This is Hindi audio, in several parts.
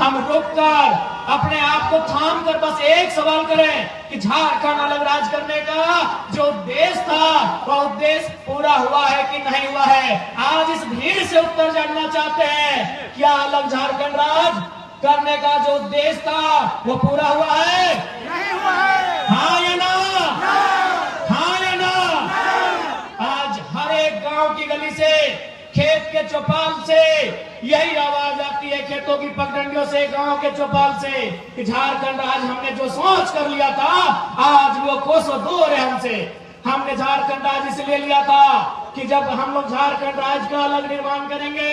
हम रुककर अपने आप को थाम कर बस एक सवाल करें कि झारखंड अलग राज्य करने का जो उद्देश्य था वह उद्देश्य पूरा हुआ है कि नहीं हुआ है। आज इस भीड़ से उत्तर जानना चाहते हैं, क्या अलग झारखंड राज्य करने का जो उद्देश्य था वो पूरा हुआ है? नहीं हुआ है। हाँ या ना? हाँ या ना? आज हर एक गांव की गली से, खेत के चौपाल से यही आवाज आती है, खेतों की पगडंडियों से, गांव के चौपाल से, कि झारखंड राज्य हमने जो सोच कर लिया था आज वो कोसों दूर है हमसे। हमने झारखंड राज्य इसलिए लिया था कि जब हम लोग झारखंड राज्य का अलग निर्माण करेंगे,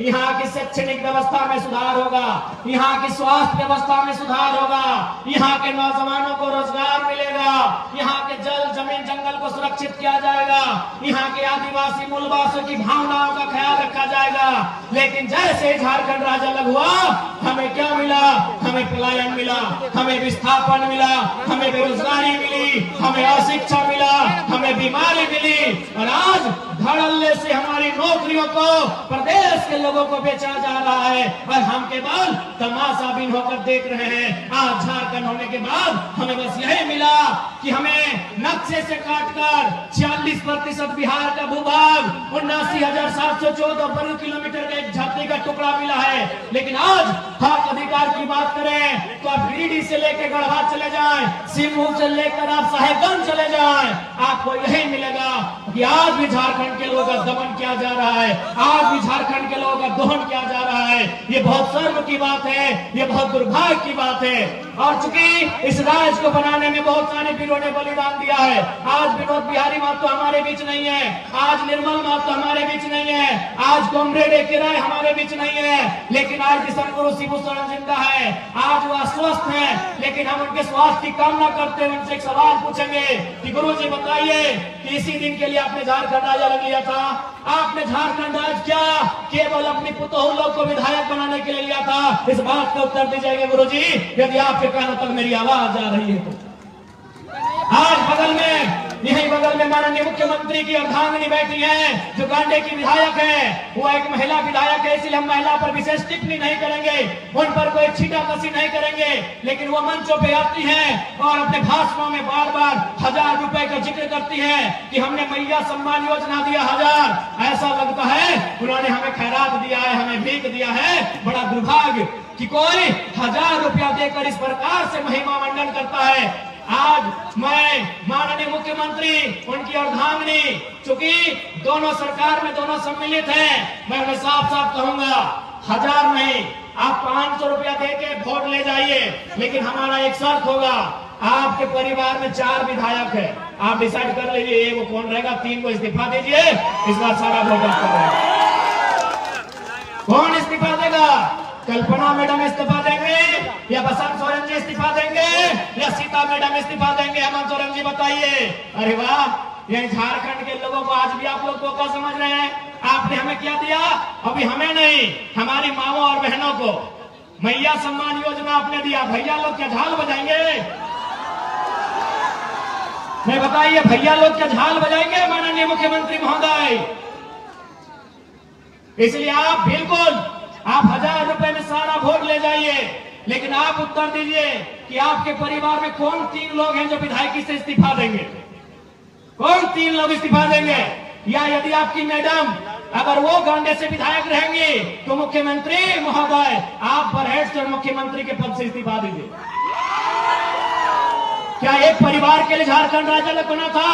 यहाँ की शैक्षणिक व्यवस्था में सुधार होगा, यहाँ की स्वास्थ्य व्यवस्था में सुधार होगा, यहाँ के नौजवानों को रोजगार मिलेगा, यहाँ के जल जमीन जंगल को सुरक्षित किया जाएगा, यहाँ के आदिवासी मूलवासियों की भावनाओं का ख्याल रखा जाएगा। लेकिन जैसे झारखंड राज्य अलग हुआ, हमें क्या मिला? हमें पलायन मिला, हमें विस्थापन मिला, हमें बेरोजगारी मिली, हमें अशिक्षा मिला, हमें बीमारी मिली, और आज धड़ल्ले से हमारी नौकरियों को प्रदेश के लोगों को बेचा जा रहा है और हम केवल तमाशाबीन होकर देख रहे हैं। आज झारखंड होने के बाद हमें बस यही मिला कि हमें नक्शे से काटकर 46% बिहार का भूभाग 79,714 वर्ग किलोमीटर का एक धरती का टुकड़ा मिला है। लेकिन आज हक अधिकार की बात करें तो आप गिरिडीह से लेकर गढ़वा चले जाएं, सिंहभूम से लेकर आप साहेबगंज चले जाएं, आपको यही मिलेगा कि आज भी झारखंड के लोगों का दमन किया जा रहा है, आज भी झारखंड के लोगों का दोहन किया जा रहा है। ये बहुत शर्म की बात है, ये बहुत दुर्भाग्य की बात है। और चूंकि इस राज्य को बनाने में बहुत सारे वीरों ने बलिदान दिया है, आज विनोद बिहारी महतो हमारे बीच नहीं है, आज निर्मल महतो हमारे बीच नहीं है, आज कॉमरेड ए.के. राय हमारे बीच नहीं है, लेकिन आज किशन गुरु शिबू सोरेन जिंदा है, आज वो अस्वस्थ है, लेकिन हम उनके स्वास्थ्य की कामना करते हुए उनसे एक सवाल पूछेंगे कि गुरु जी बताइए कि इसी दिन के लिए आपने झारखंड राज्य अलग लिया था, आपने झारखंड राज्य क्या केवल अपनी पुतोहू लोग को विधायक बनाने के लिए लिया था? इस बात का उत्तर दीजिएगा गुरु जी, यदि आपके कानों तक मेरी आवाज आ रही है तो। आज बगल में, यही बगल में माननीय मुख्यमंत्री की अर्धांगिनी बैठी है जो गांडे की विधायक है, वो एक महिला विधायक है, इसलिए हम महिला पर विशेष टिप्पणी नहीं करेंगे, उन पर कोई छीटाकसी नहीं करेंगे। लेकिन वो मंचों पे आती हैं और अपने भाषणों में बार बार 1000 रुपए का जिक्र करती है कि हमने मैया सम्मान योजना दिया 1000। ऐसा लगता है उन्होंने हमें खैरात दिया है, हमें भीख दिया है। बड़ा दुर्भाग्य कि कोई 1000 रुपया देकर इस प्रकार से महिमा मंडन करता है। आज मैं माननीय मुख्यमंत्री, उनकी अर्धांगिनी, चूंकि दोनों सरकार में दोनों सम्मिलित हैं, मैं उन्हें साफ साफ कहूंगा 1000 नहीं, आप 500 रुपया देके वोट ले जाइए, लेकिन हमारा एक शर्त होगा, आपके परिवार में 4 विधायक है, आप डिसाइड कर लीजिए वो कौन रहेगा, 3 को इस्तीफा दीजिए, इस बार सारा वोट आपका रहेगा। कौन इस्तीफा देगा? कल्पना मैडम इस्तीफा देंगे या बसंत सोरेन जी इस्तीफा देंगे या सीता मैडम इस्तीफा देंगे? हेमंत सोरेन जी बताइए। अरे वाह, ये झारखंड के लोगों को आज भी आप लोग को क्या समझ रहे हैं? आपने हमें क्या दिया? अभी हमें नहीं, हमारी माओ और बहनों को मैया सम्मान योजना आपने दिया। भैया लोग क्या झाल बजाएंगे? मैं बताइए, भैया लोग क्या झाल बजाएंगे माननीय मुख्यमंत्री महोदय? इसलिए आप बिल्कुल, आप 1000 रुपए में सारा वोट ले जाइए, लेकिन आप उत्तर दीजिए कि आपके परिवार में कौन 3 लोग हैं जो विधायकी से इस्तीफा देंगे? कौन 3 लोग इस्तीफा देंगे? या यदि आपकी मैडम अगर वो गांडे से विधायक रहेंगी तो मुख्यमंत्री महोदय आप बरहेट से मुख्यमंत्री के पद से इस्तीफा दीजिए। क्या एक परिवार के लिए झारखंड राज्य अलग बना था?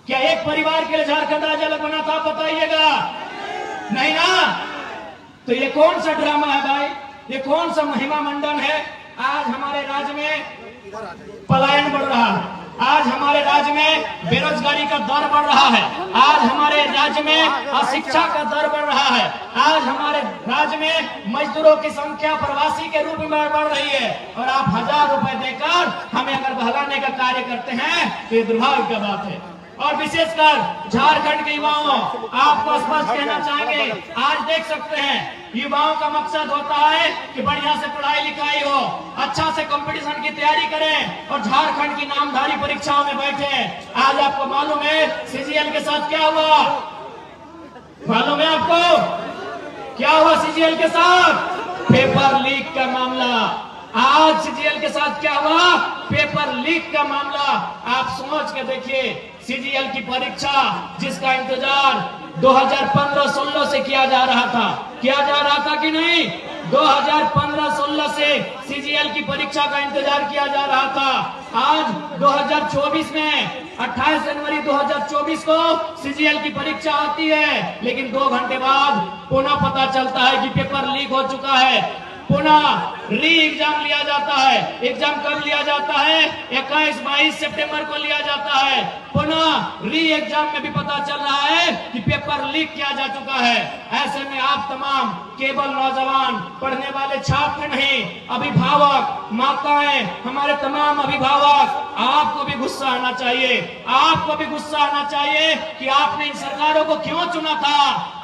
क्या एक परिवार के लिए झारखंड राज्य अलग बना था? बताइएगा। नहीं ना? तो ये कौन सा ड्रामा है भाई? ये कौन सा महिमा मंडन है? आज हमारे राज्य में पलायन बढ़ रहा है, आज हमारे राज्य में बेरोजगारी का दर बढ़ रहा है, आज हमारे राज्य में अशिक्षा का दर बढ़ रहा है, आज हमारे राज्य में मजदूरों की संख्या प्रवासी के रूप में बढ़ रही है, और आप 1000 रुपए देकर हमें अगर बहलाने का कार्य करते हैं तो ये दुर्भाग्य की बात है। और विशेषकर झारखंड के युवाओं, आपको स्पष्ट कहना चाहेंगे, आज देख सकते हैं युवाओं का मकसद होता है कि बढ़िया से पढ़ाई लिखाई हो, अच्छा से कंपटीशन की तैयारी करें और झारखंड की नामधारी परीक्षाओं में बैठे। आज आपको मालूम है सीजीएल के साथ क्या हुआ? मालूम है आपको क्या हुआ सीजीएल के साथ? पेपर लीक का मामला। आज सीजीएल के साथ क्या हुआ? पेपर लीक का मामला। आप सोच के देखिए, सीजीएल की परीक्षा जिसका इंतजार 2015-16 से किया जा रहा था कि नहीं? 2015-16 से सीजीएल की परीक्षा का इंतजार किया जा रहा था। आज 2024 में 28 जनवरी 2024 को सीजीएल की परीक्षा आती है, लेकिन 2 घंटे बाद पुनः पता चलता है कि पेपर लीक हो चुका है। पुनः री एग्जाम लिया जाता है। एग्जाम कब लिया जाता है? 21-22 सितंबर को लिया जाता है। पुनः री एग्जाम में भी पता चल रहा है कि पेपर लीक किया जा चुका है। ऐसे में आप तमाम केवल नौजवान पढ़ने वाले छात्र नहीं, अभिभावक, माताएं, हमारे तमाम अभिभावक, आपको भी गुस्सा आना चाहिए। आपको भी गुस्सा आना चाहिए कि आपने इन सरकारों को क्यों चुना था।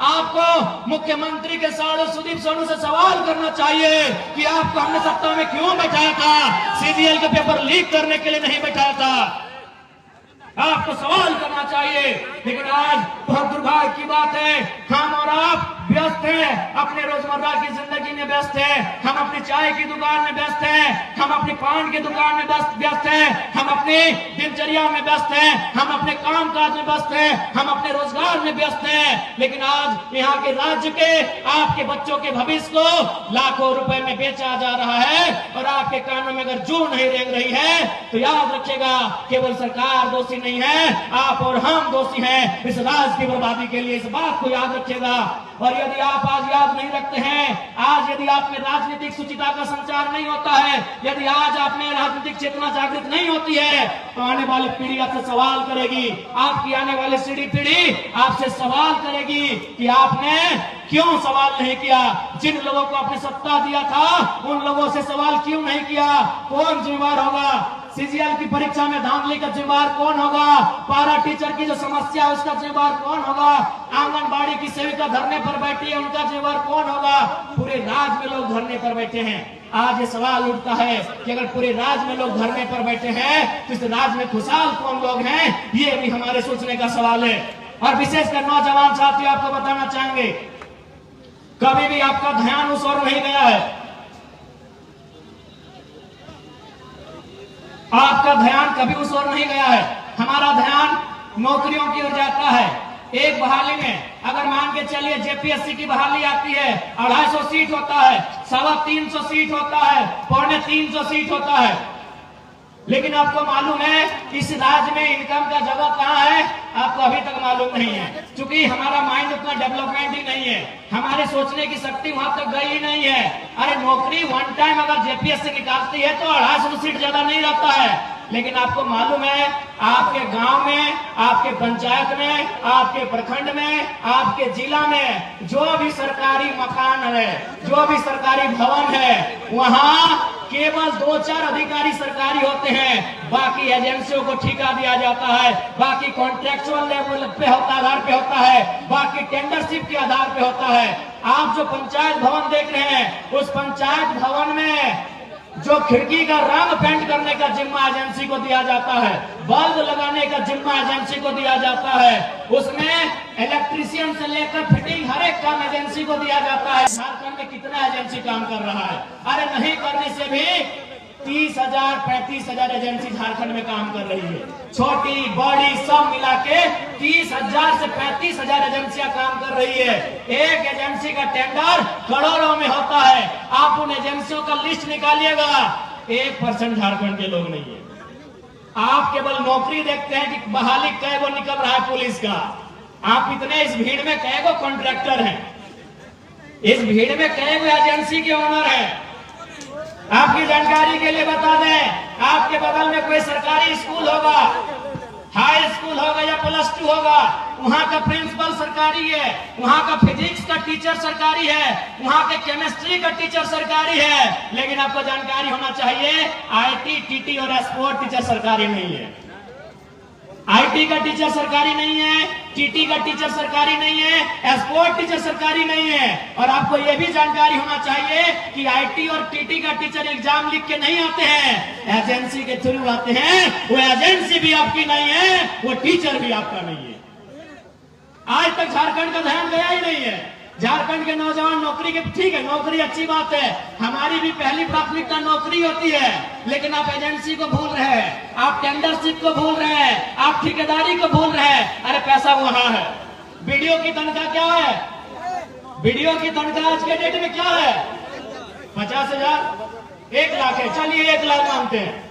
आपको मुख्यमंत्री के साथ सुदीप सोनू से सवाल करना चाहिए कि आपको हमने सत्ता में क्यों बैठाया था? सीजीएल का पेपर लीक करने के लिए नहीं बैठाया था। आपको सवाल करना चाहिए। लेकिन आज बहुत दुर्भाग्य की बात है, हम और आप व्यस्त हैं, अपने रोजमर्रा की जिंदगी में व्यस्त हैं। हम अपनी चाय की दुकान में व्यस्त हैं, हम अपनी पान की दुकान में व्यस्त हैं, हम अपनी दिनचर्या में व्यस्त हैं, हम अपने काम काज में व्यस्त हैं, हम अपने रोजगार में व्यस्त हैं। लेकिन आज यहाँ के राज्य के आपके बच्चों के भविष्य को लाखों रुपए में बेचा जा रहा है और आपके कानों में अगर जू नहीं रेंग रही है तो याद रखिएगा, केवल सरकार दोषी नहीं है, आप और हम दोषी हैं इस राज्य की बर्बादी के लिए। इस बात को याद रखिएगा। और यदि आप आज याद नहीं रखते हैं, आज यदि आप में राजनीतिक सुचिता का संचार नहीं होता है, यदि आज आप में राजनीतिक चेतना जागृत नहीं होती है, तो आने वाली पीढ़ी आपसे सवाल करेगी। आपकी आने वाली पीढ़ी आपसे सवाल करेगी कि आपने क्यों सवाल नहीं किया। जिन लोगों को आपने सत्ता दिया था उन लोगों से सवाल क्यों नहीं किया? कौन जिम्मेवार होगा? सीजीएल की परीक्षा में धांधली का जिम्मेवार कौन होगा? पारा टीचर की जो समस्या है उसका जिम्मेवार कौन होगा? आंगनबाड़ी की सेविका धरने पर बैठी है, उनका जिम्मेवार कौन होगा? पूरे राज्य में लोग धरने पर बैठे हैं। आज ये सवाल उठता है कि अगर पूरे राज्य में लोग धरने पर बैठे हैं तो इस राज्य में खुशहाल कौन लोग हैं? ये भी हमारे सोचने का सवाल है। और विशेषकर नौजवान साथियों, आपको बताना चाहेंगे, कभी भी आपका ध्यान उस ओर नहीं गया है। आपका ध्यान कभी उस ओर नहीं गया है। हमारा ध्यान नौकरियों की ओर जाता है। एक बहाली में अगर मान के चलिए जेपीएससी की बहाली आती है, 250 सीट होता है, 350 सीट होता है, 350 सीट होता है। लेकिन आपको मालूम है इस राज्य में इनकम का जगह कहाँ है? आपको अभी तक मालूम नहीं है, क्योंकि हमारा माइंड उतना डेवलपमेंट ही नहीं है, हमारे सोचने की शक्ति वहां तक गई ही नहीं है। अरे नौकरी वन टाइम अगर जेपीएससी निकालती है तो 250 सीट ज्यादा नहीं रहता है। लेकिन आपको मालूम है आपके गांव में, आपके पंचायत में, आपके प्रखंड में, आपके जिला में जो भी सरकारी मकान है, जो भी सरकारी भवन है, वहां केवल 2-4 अधिकारी सरकारी होते हैं। बाकी एजेंसियों को ठेका दिया जाता है, बाकी कॉन्ट्रेक्चुअल लेवल पे आधार पे होता है, बाकी टेंडरशिप के आधार पे होता है। आप जो पंचायत भवन देख रहे हैं, उस पंचायत भवन में जो खिड़की का रंग पेंट करने का जिम्मा एजेंसी को दिया जाता है, बल्ब लगाने का जिम्मा एजेंसी को दिया जाता है, उसमें इलेक्ट्रीशियन से लेकर फिटिंग हर एक काम एजेंसी को दिया जाता है। झारखंड में कितना एजेंसी काम कर रहा है? अरे नहीं करने से भी 30,000 35,000 एजेंसी झारखंड में काम कर रही है। छोटी बड़ी सब मिला के 30,000 से 35,000 एजेंसियां काम कर रही है। एक एजेंसी का टेंडर करोड़ों में होता है। आप उन एजेंसियों का लिस्ट निकालिएगा, 1% झारखंड के लोग नहीं है। आप केवल नौकरी देखते हैं कि बहाली कै गो निकल रहा है पुलिस का। आप इतने इस भीड़ में कै गो कॉन्ट्रैक्टर हैं, इस भीड़ में कै गो एजेंसी के ओनर हैं। आपकी जानकारी के लिए बता दें, आपके बगल में कोई सरकारी स्कूल होगा, हाई स्कूल होगा या +2 होगा, वहां का प्रिंसिपल सरकारी है, वहां का फिजिक्स का टीचर सरकारी है, वहां के केमिस्ट्री का टीचर सरकारी है। लेकिन आपको जानकारी होना चाहिए आईटी, टीटी और स्पोर्ट टीचर सरकारी नहीं है। आईटी का टीचर सरकारी नहीं है, टीटी का टीचर सरकारी नहीं है, स्पोर्ट टीचर सरकारी नहीं है। और आपको यह भी जानकारी होना चाहिए कि आईटी और टीटी का टीचर एग्जाम लिख के नहीं आते हैं, एजेंसी के थ्रू आते हैं। वो एजेंसी भी आपकी नहीं है, वो टीचर भी आपका नहीं है। आज तक झारखंड का ध्यान गया ही नहीं है। झारखंड के नौजवान नौकरी के, ठीक है नौकरी अच्छी बात है, हमारी भी पहली प्राथमिकता नौकरी होती है, लेकिन आप एजेंसी को भूल रहे हैं, आप टेंडरशिप को भूल रहे हैं, आप ठेकेदारी को भूल रहे हैं। अरे पैसा वहां है। वीडियो की तनख्वाह क्या है? वीडियो की तनख्वाह आज के डेट में क्या है? 50,000, 1 लाख है। चलिए 1 लाख मानते हैं,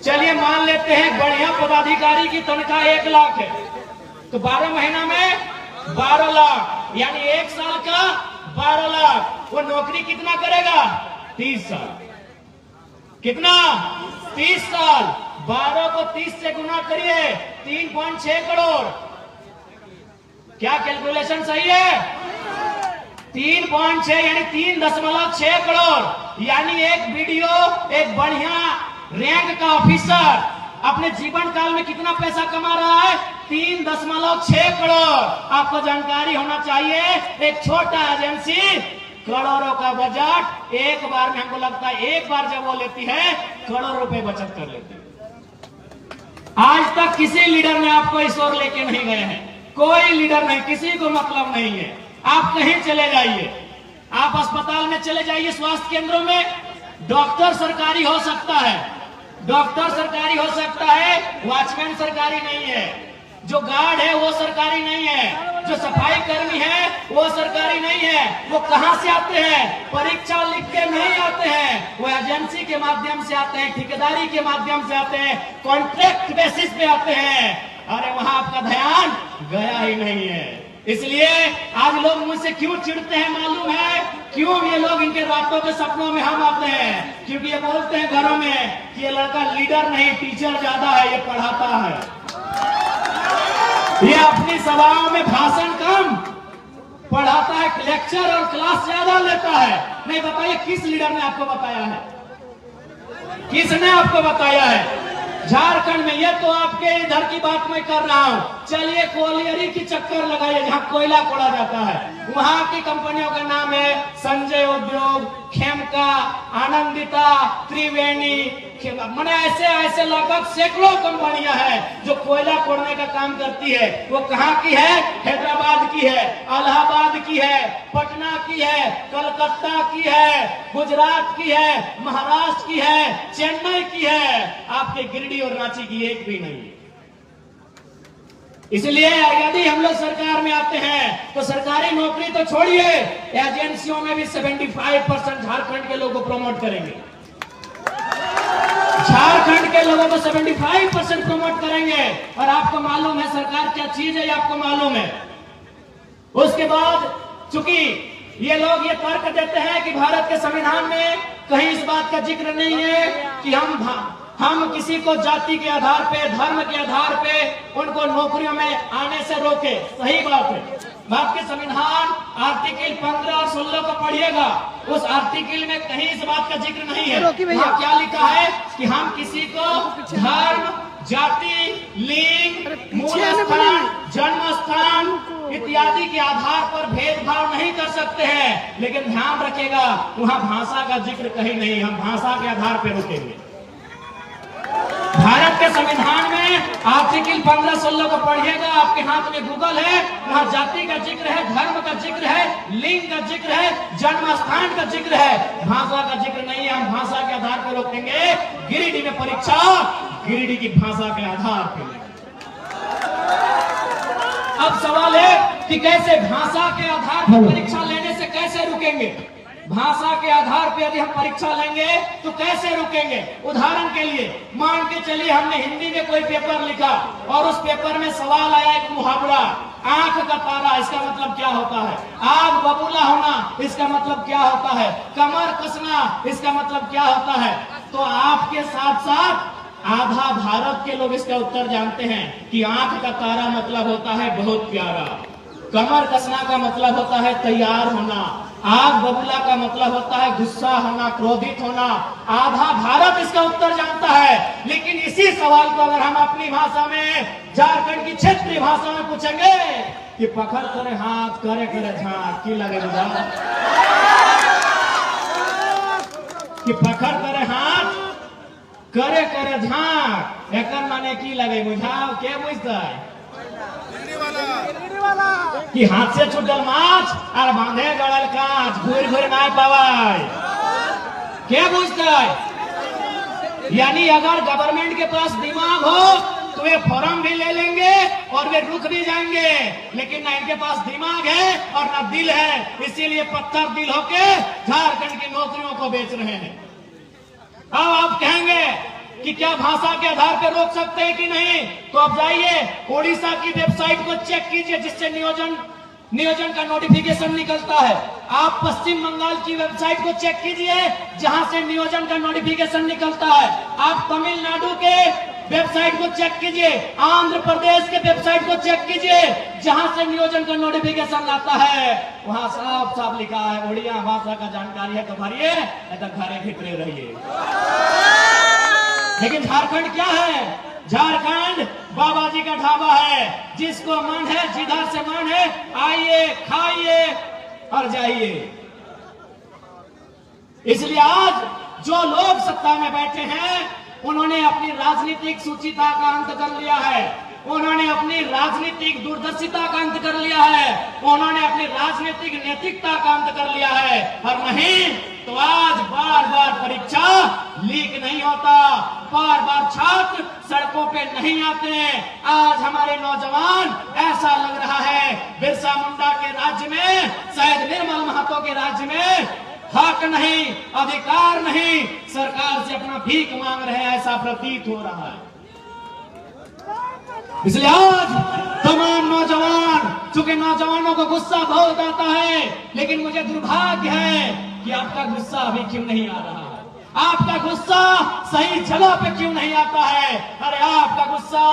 चलिए मान लेते हैं बढ़िया पदाधिकारी की तनख्वाह 1 लाख है, तो 12 महीना में 12 लाख, यानी 1 साल का 12 लाख। वो नौकरी कितना करेगा? 30 साल। कितना? 30 साल। 12 को 30 से गुना करिए, 3.6 करोड़। क्या कैलकुलेशन सही है? 3.6 यानी 3.6 करोड़। यानी एक वीडियो, एक बढ़िया रैंक का ऑफिसर अपने जीवन काल में कितना पैसा कमा रहा है? 3.6 करोड़। आपको जानकारी होना चाहिए, एक छोटा एजेंसी करोड़ों का बजट एक बार में, हमको लगता है एक बार जब वो लेती है करोड़ रुपए बचत कर लेती है। आज तक किसी लीडर ने आपको इस ओर लेके नहीं गए हैं, कोई लीडर नहीं, किसी को मतलब नहीं है। आप कहीं चले जाइए, आप अस्पताल में चले जाइए, स्वास्थ्य केंद्रों में, डॉक्टर सरकारी हो सकता है, डॉक्टर सरकारी हो सकता है, वॉचमैन सरकारी नहीं है, जो गार्ड है वो सरकारी नहीं है, जो सफाई कर्मी है वो सरकारी नहीं है। वो कहां से आते हैं? परीक्षा लिख के नहीं आते हैं, वो एजेंसी के माध्यम से आते हैं, ठेकेदारी के माध्यम से आते हैं, कॉन्ट्रैक्ट बेसिस पे आते हैं। अरे वहां आपका ध्यान गया ही नहीं है। इसलिए आज लोग मुझसे क्यों चिढ़ते हैं मालूम है? क्यों ये लोग इनके रातों के सपनों में हम आते हैं? क्योंकि ये बोलते हैं घरों में कि ये लड़का लीडर नहीं, टीचर ज्यादा है, ये पढ़ाता है, ये अपनी सभाओं में भाषण कम पढ़ाता है, लेक्चर और क्लास ज्यादा लेता है। नहीं बताइए किस लीडर ने आपको बताया है? किसने आपको बताया है? झारखंड में, ये तो आपके इधर की बात मैं कर रहा हूँ। चलिए कोलियरी की चक्कर लगाइए, जहाँ कोयला कोड़ा जाता है, वहां की कंपनियों का नाम है संजय उद्योग, खेमका, आनंदिता, त्रिवेणी, मैंने ऐसे लगभग सैकड़ों कंपनियां हैं जो कोयला कोड़ने का काम करती है। वो कहाँ की है? हैदराबाद की है, इलाहाबाद की है, पटना की है, कलकत्ता की है, गुजरात की है, महाराष्ट्र की है, चेन्नई की है। आपके गिरिडीह और रांची की एक भी नहीं है। इसलिए यदि हम लोग सरकार में आते हैं तो सरकारी नौकरी तो छोड़िए, एजेंसियों में भी 75% झारखंड के लोगों को प्रमोट करेंगे। झारखंड के लोगों को 75% प्रमोट करेंगे। और आपको मालूम है सरकार क्या चीज है, आपको मालूम है। उसके बाद चूंकि ये लोग ये तर्क देते हैं कि भारत के संविधान में कहीं इस बात का जिक्र नहीं है कि हम किसी को जाति के आधार पे, धर्म के आधार पे उनको नौकरियों में आने से रोके। सही बात है, भारत के संविधान आर्टिकल 15 और 16 को पढ़िएगा, उस आर्टिकल में कहीं इस बात का जिक्र नहीं है। वहाँ क्या लिखा है कि हम किसी को धर्म, जाति, लिंग, मूल स्थान, जन्म स्थान इत्यादि के आधार पर भेदभाव नहीं कर सकते हैं। लेकिन ध्यान रखिएगा, वहाँ भाषा का जिक्र कहीं नहीं, हम भाषा के आधार पर रुकेंगे। भारत के संविधान में आर्टिकल 15-16 को पढ़िएगा, आपके हाथ में गूगल है, वहाँ जाति का जिक्र है, धर्म का जिक्र है, लिंग का जिक्र है, जन्म स्थान का जिक्र है, भाषा का जिक्र नहीं है। हम भाषा के आधार पर रोकेंगे। गिरिडीह में परीक्षा गिरिडीह की भाषा के आधार पर। अब सवाल है कि कैसे भाषा के आधार पर परीक्षा लेने से कैसे रुकेंगे? भाषा के आधार पर यदि हम परीक्षा लेंगे तो कैसे रुकेंगे? उदाहरण के लिए मान के चलिए हमने हिंदी में कोई पेपर लिखा और उस पेपर में सवाल आया एक मुहावरा, आंख का तारा, इसका मतलब क्या होता है? आग बबूला होना, इसका मतलब क्या होता है? कमर कसना, इसका मतलब क्या होता है? तो आपके साथ साथ आधा भारत के लोग इसका उत्तर जानते हैं कि आंख का तारा मतलब होता है बहुत प्यारा, कमर कसना का मतलब होता है तैयार होना, आग बबूला का मतलब होता है गुस्सा होना, क्रोधित होना। आधा भारत इसका उत्तर जानता है। लेकिन इसी सवाल को अगर हम अपनी भाषा में, झारखंड की क्षेत्रीय भाषा में पूछेंगे कि पकड़ करे हाथ, करे करे झांक, की लगे बुझा कि पकड़ करे हाथ, करे करे झांक, एक माने की लगे बुझाओ, के बुझता है? कि हाथ से छुटल माछ और बांधे गड़ल कांच, घूर घूर ना पावाय। क्या बुझता है? यानी अगर गवर्नमेंट के पास दिमाग हो तो वे फॉर्म भी ले लेंगे और वे रुक भी जाएंगे, लेकिन ना इनके पास दिमाग है और ना दिल है, इसीलिए पत्थर दिल होके झारखंड की नौकरियों को बेच रहे हैं। अब आप कहेंगे कि क्या भाषा के आधार पर रोक सकते हैं कि नहीं, तो आप जाइए ओडिशा की वेबसाइट को चेक कीजिए जिससे नियोजन का नोटिफिकेशन निकलता है। आप पश्चिम बंगाल की वेबसाइट को चेक कीजिए जहां से नियोजन का नोटिफिकेशन निकलता है। आप तमिलनाडु के वेबसाइट को चेक कीजिए, आंध्र प्रदेश के वेबसाइट को चेक कीजिए जहां से नियोजन का नोटिफिकेशन आता है। वहां साफ साफ लिखा है ओडिया भाषा का जानकारी है तो भरिए, नहीं तो घरे भीतरे रहिए। लेकिन झारखंड क्या है? झारखंड बाबा जी का ढाबा है, जिसको मन है जिधर से मन है आइए खाइए और जाइए। इसलिए आज जो लोग सत्ता में बैठे हैं उन्होंने अपनी राजनीतिक सुचिता का अंत कर लिया है, उन्होंने अपनी राजनीतिक दूरदर्शिता का अंत कर लिया है, उन्होंने अपनी राजनीतिक नैतिकता का अंत कर लिया है। और नहीं तो आज बार बार परीक्षा लीक नहीं होता, बार बार छात्र सड़कों पे नहीं आते। आज हमारे नौजवान ऐसा लग रहा है बिरसा मुंडा के राज्य में, शायद निर्मल महतो के राज्य में हक नहीं, अधिकार नहीं, सरकार से अपना भीख मांग रहे हैं, ऐसा प्रतीत हो रहा है। इसलिए आज तमाम नौजवान, चूंकि नौजवानों को गुस्सा बहुत आता है, लेकिन मुझे दुर्भाग्य है कि आपका गुस्सा अभी क्यों नहीं आ रहा है, आपका गुस्सा सही जगह पे क्यों नहीं आता है। अरे आपका गुस्सा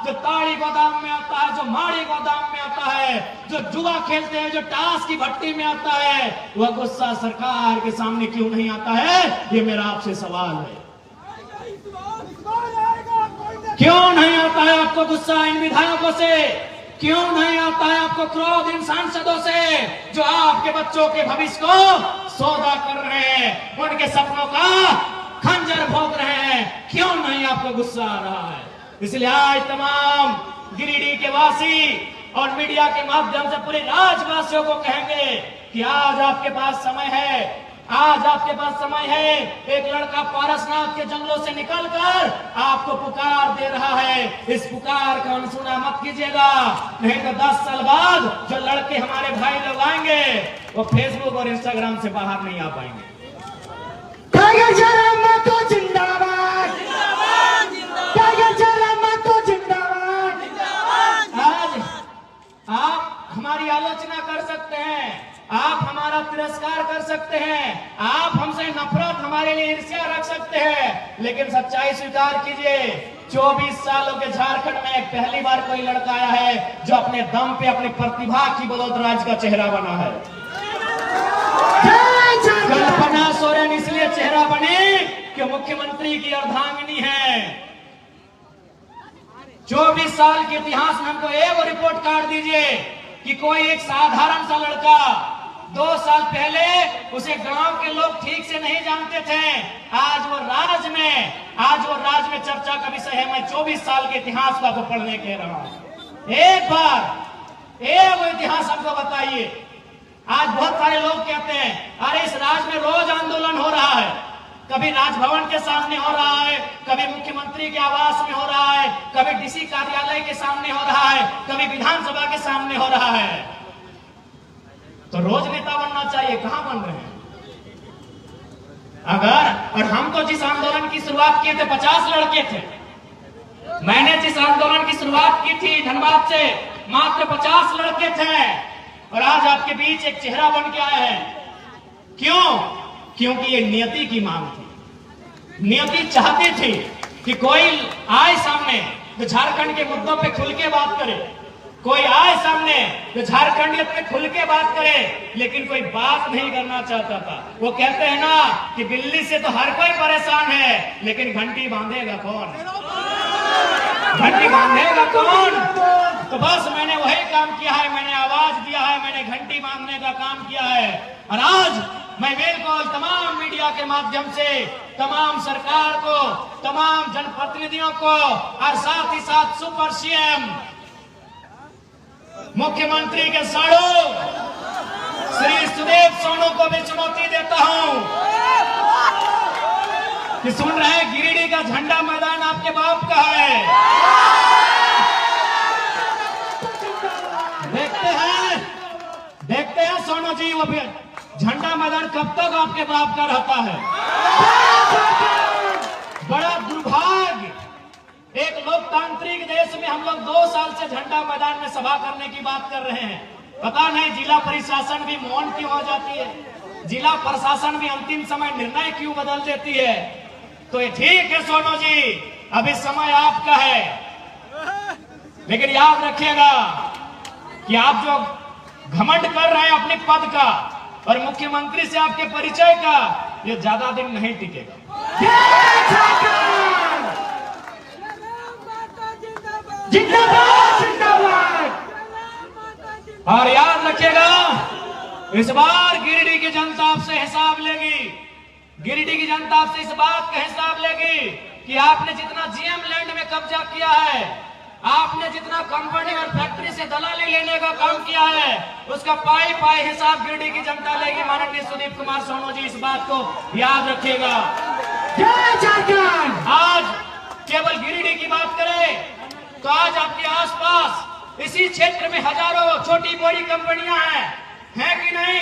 जो ताड़ी गोदाम में आता है, जो माड़ी गोदाम में आता है, जो जुआ खेलते हैं, जो टास की भट्टी में आता है, वह गुस्सा सरकार के सामने क्यों नहीं आता है, ये मेरा आपसे सवाल है। क्यों नहीं आता है आपको गुस्सा इन विधायकों से? क्यों नहीं आता है आपको क्रोध इन सांसदों से जो आपके बच्चों के भविष्य को सौदा कर रहे हैं, उनके सपनों का खंजर भोग रहे हैं? क्यों नहीं आपको गुस्सा आ रहा है? इसलिए आज तमाम गिरिडीह के वासी और मीडिया के माध्यम से पूरे राज्यवासियों को कहेंगे कि आज आपके पास समय है, आज आपके पास समय है। एक लड़का पारसनाथ के जंगलों से निकलकर आपको पुकार दे रहा है, इस पुकार का अनसुना मत कीजिएगा, नहीं तो 10 साल बाद जो लड़के हमारे भाई लोग आएंगे वो फेसबुक और इंस्टाग्राम से बाहर नहीं आ पाएंगे। टाइगर जयराम महतो जिंदाबाद, टाइगर जयराम महतो जिंदाबाद। आज आप हमारी आलोचना कर सकते हैं, आप हमारा तिरस्कार कर सकते हैं, आप हमसे नफरत, हमारे लिए ईर्ष्या रख सकते हैं, लेकिन सच्चाई स्वीकार कीजिए 24 सालों के झारखंड में पहली बार कोई लड़का आया है जो अपने दम पे, अपनी प्रतिभा की बदौलत राज्य का चेहरा बना है। कल्पना सोरेन इसलिए चेहरा बने कि मुख्यमंत्री की अर्धांगिनी है। 24 साल के इतिहास में हमको एक रिपोर्ट कार्ड दीजिए कि कोई एक साधारण सा लड़का 2 साल पहले उसे गांव के लोग ठीक से नहीं जानते थे, आज वो राज्य में चर्चा का विषय है। मैं 24 साल के इतिहास को आपको पढ़ने कह रहा हूं। एक बार एक इतिहास हमको बताइए। आज बहुत सारे लोग कहते हैं अरे इस राज्य में रोज आंदोलन हो रहा है, कभी राजभवन के सामने हो रहा है, कभी मुख्यमंत्री के आवास में हो रहा है, कभी डीसी कार्यालय के सामने हो रहा है, कभी विधानसभा के सामने हो रहा है। तो रोज नेता बनना चाहिए, कहां बन रहे हैं? और हम तो जिस आंदोलन की शुरुआत किए थे 50 लड़के थे, मैंने जिस आंदोलन की शुरुआत की थी धनबाद से मात्र 50 लड़के थे, और आज आपके बीच एक चेहरा बन के आए हैं। क्यों? क्योंकि ये नियति की मांग थी। नियति चाहती थी कि कोई आए सामने जो झारखंड के मुद्दों पे खुल के बात करे, कोई आए सामने जो झारखंडियत पे खुल के बात करे, लेकिन कोई बात नहीं करना चाहता था। वो कहते हैं ना कि दिल्ली से तो हर कोई परेशान है, लेकिन घंटी बांधेगा कौन? घंटी बांधेगा कौन? तो बस मैंने वही काम किया है, मैंने आवाज दिया है, मैंने घंटी बांधने का काम किया है। और आज मैं बिल्कुल तमाम मीडिया के माध्यम से तमाम सरकार को, तमाम जनप्रतिनिधियों को और साथ ही साथ सुपर सीएम मुख्यमंत्री के साड़ू श्री सुदेव सोनू को भी चुनौती देता हूं कि सुन रहे हैं, गिरिडीह का झंडा मैदान आपके बाप का है। देखते हैं सोनू जी, वो भी झंडा मैदान कब तक आपके बाप का रहता है। बड़ा दुर्भाग्य, एक लोकतांत्रिक देश में हम लोग 2 साल से झंडा मैदान में सभा करने की बात कर रहे हैं। पता नहीं जिला प्रशासन भी मौन क्यों हो जाती है, जिला प्रशासन भी अंतिम समय निर्णय क्यों बदल देती है। तो ये ठीक है सोनू जी, अभी समय आपका है, लेकिन याद रखिएगा कि आप जो घमंड कर रहे हैं अपने पद का और मुख्यमंत्री से आपके परिचय का, ये ज्यादा दिन नहीं टिकेगा। जिंदाबाद जिंदाबाद। और याद रखिएगा, इस बार गिरिडीह की जनता आपसे हिसाब लेगी। गिरिडीह की जनता आपसे इस बात का हिसाब लेगी कि आपने जितना जीएम लैंड में कब्जा किया है, आपने जितना कंपनी और फैक्ट्री से दलाली लेने का काम किया है, उसका पाई पाई हिसाब गिरिडीह की जनता लेगी। माननीय सुदीप कुमार सोनू जी, इस बात को याद रखिएगा। आज केवल गिरिडीह की बात करें तो आज आपके आसपास इसी क्षेत्र में हजारों छोटी बड़ी कंपनियां हैं कि नहीं?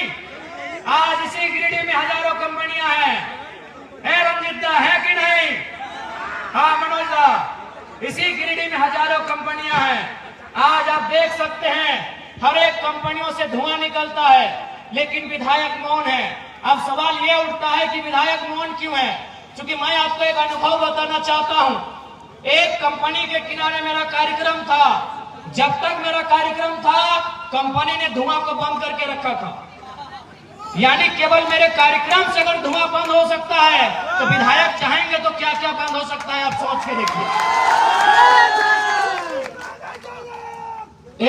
आज इसी गिरिडीह में हजारों कंपनियां हैं, रंजित दा, है कि नहीं? हाँ मनोज दा, इसी गिरिडीह में हजारों कंपनियां हैं। आज आप देख सकते हैं हर एक कंपनियों से धुआं निकलता है, लेकिन विधायक मौन है। अब सवाल ये उठता है कि विधायक मौन क्यों है? क्योंकि मैं आपको एक अनुभव बताना चाहता हूं। एक कंपनी के किनारे मेरा कार्यक्रम था। जब तक मेरा कार्यक्रम था, कंपनी ने धुआं को बंद करके रखा था। यानी केवल मेरे कार्यक्रम से अगर धुआं बंद हो सकता है, तो विधायक चाहेंगे तो क्या क्या बंद हो सकता है, आप सोच के देखिए।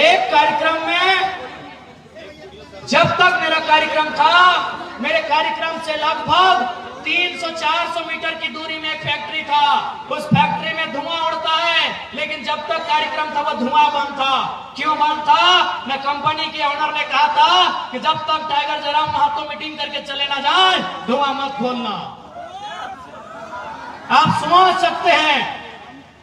एक कार्यक्रम में जब तक मेरा कार्यक्रम था, मेरे कार्यक्रम से लगभग 300-400 मीटर की दूरी में एक फैक्ट्री था। उस फैक्ट्री में धुआं उड़ता है, लेकिन जब तक कार्यक्रम था वो धुआं बंद था। क्यों बंद था? मैं कंपनी के ओनर ने कहा था कि जब तक टाइगर जयराम महतो मीटिंग करके चले ना जाए, धुआं मत खोलना। आप समझ सकते हैं,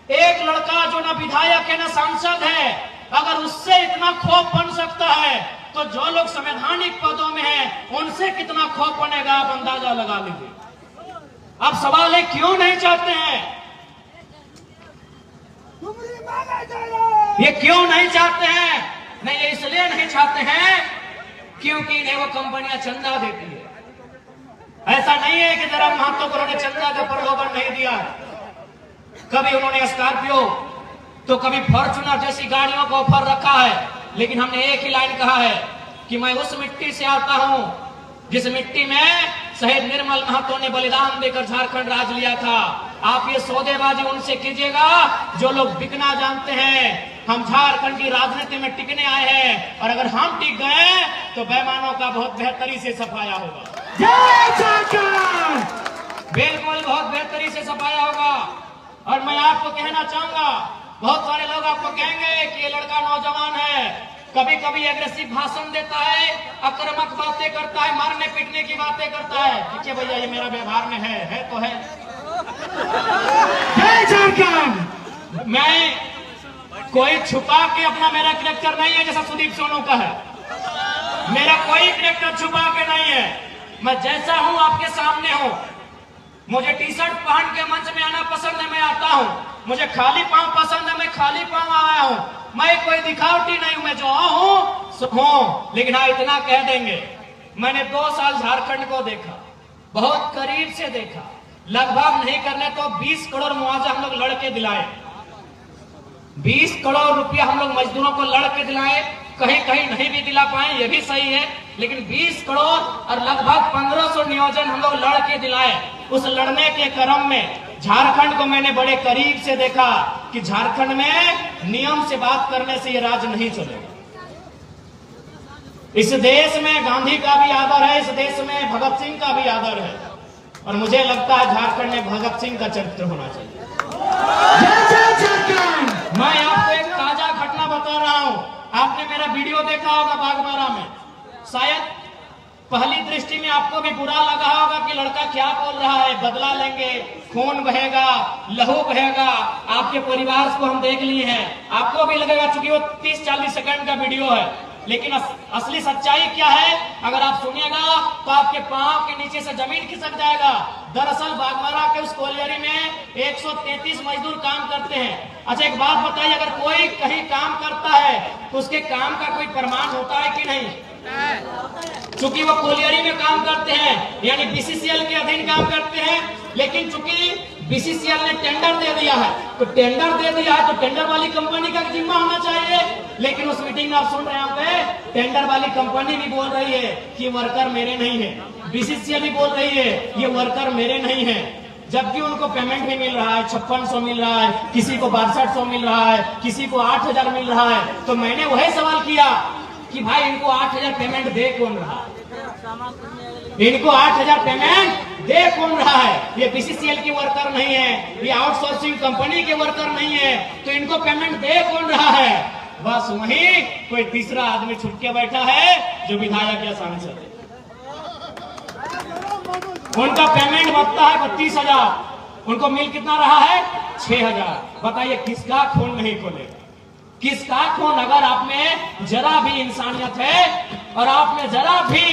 एक लड़का जो ना विधायक है ना सांसद है, अगर उससे इतना खौफ बन सकता है, तो जो लोग संवैधानिक पदों में हैं, उनसे कितना खौफ बनेगा, आप अंदाजा लगा लीजिए। अब सवाल है, क्यों नहीं चाहते हैं? ये क्यों नहीं चाहते हैं? नहीं, ये इसलिए नहीं चाहते हैं क्योंकि इन्हें वो कंपनियां चंदा देती है। ऐसा नहीं है कि जरा महतो को उन्होंने चंदा का प्रलोभन नहीं दिया। कभी उन्होंने स्कॉर्पियो तो कभी फॉर्च्यूनर जैसी गाड़ियों को ऑफर रखा है, लेकिन हमने एक ही लाइन कहा है कि मैं उस मिट्टी से आता हूं जिस मिट्टी में शहीद निर्मल महतो ने बलिदान देकर झारखंड राज लिया था। आप ये सौदेबाजी उनसे कीजिएगा जो लोग बिकना जानते हैं। हम झारखंड की राजनीति में टिकने आए हैं, और अगर हम टिक गए तो बेईमानों का बहुत बेहतरी से सफाया होगा। बिल्कुल बहुत बेहतरी से सफाया होगा। और मैं आपको कहना चाहूंगा, बहुत सारे लोग आपको कहेंगे कि ये लड़का नौजवान है, कभी कभी एग्रेसिव भाषण देता है, आक्रामक बातें करता है, मारने पीटने की बातें करता है। ठीक है भैया, ये मेरा व्यवहार में है तो है। मैं कोई छुपा के अपना मेरा कैरेक्टर नहीं है, जैसा सुदीप सोनू का है। मेरा कोई कैरेक्टर छुपा के नहीं है, मैं जैसा हूं आपके सामने हूं। मुझे टी शर्ट पहन के मंच में आना पसंद है, मैं आता हूं। मुझे खाली पांव पसंद है, मैं खाली पांव आया हूं। मैं कोई दिखावटी नहीं हूं, मैं जो हूं। लेकिन हाँ, इतना कह देंगे, मैंने 2 साल झारखंड को देखा, बहुत करीब से देखा। लगभग नहीं करने तो 20 करोड़ मुआवजा हम लोग लड़के दिलाए। 20 करोड़ रुपया हम लोग मजदूरों को लड़के दिलाए। कहीं कहीं नहीं भी दिला पाए, ये भी सही है, लेकिन 20 करोड़ और लगभग 1500 नियोजन हम लोग लड़के दिलाए। उस लड़ने के क्रम में झारखंड को मैंने बड़े करीब से देखा कि झारखंड में नियम से बात करने से ये राज नहीं चलेगा। इस देश में गांधी का भी आदर है, इस देश में भगत सिंह का भी आदर है, और मुझे लगता है झारखंड में भगत सिंह का चरित्र होना चाहिए। मैं आपको एक ताजा घटना बता रहा हूं, आपने मेरा वीडियो देखा होगा बागबारा में, शायद पहली दृष्टि में आपको भी बुरा लगा होगा कि लड़का क्या बोल रहा है, बदला लेंगे, खून बहेगा, लहू बहेगा, आपके परिवार को हम देख लिए हैं, आपको भी लगेगा चूंकि वो 30-40 सेकंड का वीडियो है, लेकिन असली सच्चाई क्या है अगर आप सुनिएगा तो आपके पांव के नीचे से जमीन खिसक जाएगा। दरअसल बागबारा के उस कोलियरी में 133 मजदूर काम करते हैं। अच्छा एक बात बताइए, अगर कोई कहीं काम करता है तो उसके काम का कोई प्रमाण होता है कि नहीं? चूंकि वो कोलियरी में काम करते हैं यानी बीसीसीएल के अधीन काम करते हैं, लेकिन चूंकि बीसीसीएल ने टेंडर दे दिया है तो टेंडर दे दिया है तो टेंडर वाली कंपनी का जिम्मा होना चाहिए। लेकिन उस मीटिंग में आप सुन रहे हैं टेंडर वाली कंपनी भी बोल रही है कि वर्कर मेरे नहीं है, बीसीसीएल भी बोल रही है ये वर्कर मेरे नहीं है, जबकि उनको पेमेंट भी मिल रहा है, 5600 मिल रहा है, किसी को 6200 मिल रहा है, किसी को 8000 मिल रहा है। तो मैंने वही सवाल किया कि भाई इनको 8000 पेमेंट दे कौन रहा है, इनको 8000 पेमेंट दे कौन रहा है? ये बीसीसीएल की वर्कर नहीं है, ये आउटसोर्सिंग कंपनी के वर्कर नहीं है, तो इनको पेमेंट दे कौन रहा है? बस वही कोई तीसरा आदमी छुप के बैठा है जो विधायक या सांसद है। उनका पेमेंट बनता है 32,000, उनको मिल कितना रहा है? 6,000। बताइए किसका खून नहीं खोलेगा? किसका खून? अगर आप में जरा भी इंसानियत है और आप में जरा भी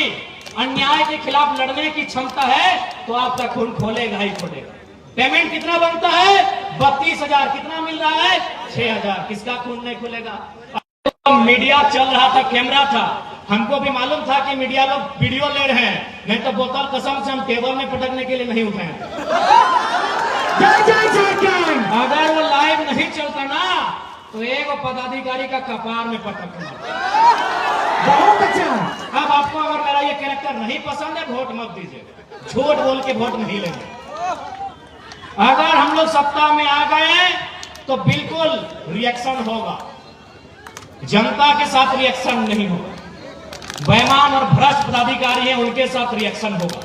अन्याय के खिलाफ लड़ने की क्षमता है तो आपका खून खोलेगा ही खोलेगा। पेमेंट कितना बनता है? 32,000। कितना मिल रहा है? 6,000। किसका खून नहीं खोलेगा? मीडिया चल रहा था, कैमरा था, हमको भी मालूम था कि मीडिया लोग वीडियो ले रहे हैं, नहीं तो बोतल कसम से हम टेबल में पटकने के लिए नहीं उठाए। अगर वो लाइव नहीं चलता ना तो एक पदाधिकारी का कपार में पटकना। बहुत अच्छा। अब आपको अगर मेरा ये कैरेक्टर नहीं पसंद है वोट मत दीजिए, झूठ बोल के वोट नहीं लेंगे। अगर हम लोग सत्ता में आ गए तो बिल्कुल रिएक्शन होगा, जनता के साथ रिएक्शन नहीं होगा। बेईमान और भ्रष्ट पदाधिकारी हैं उनके साथ रिएक्शन होगा।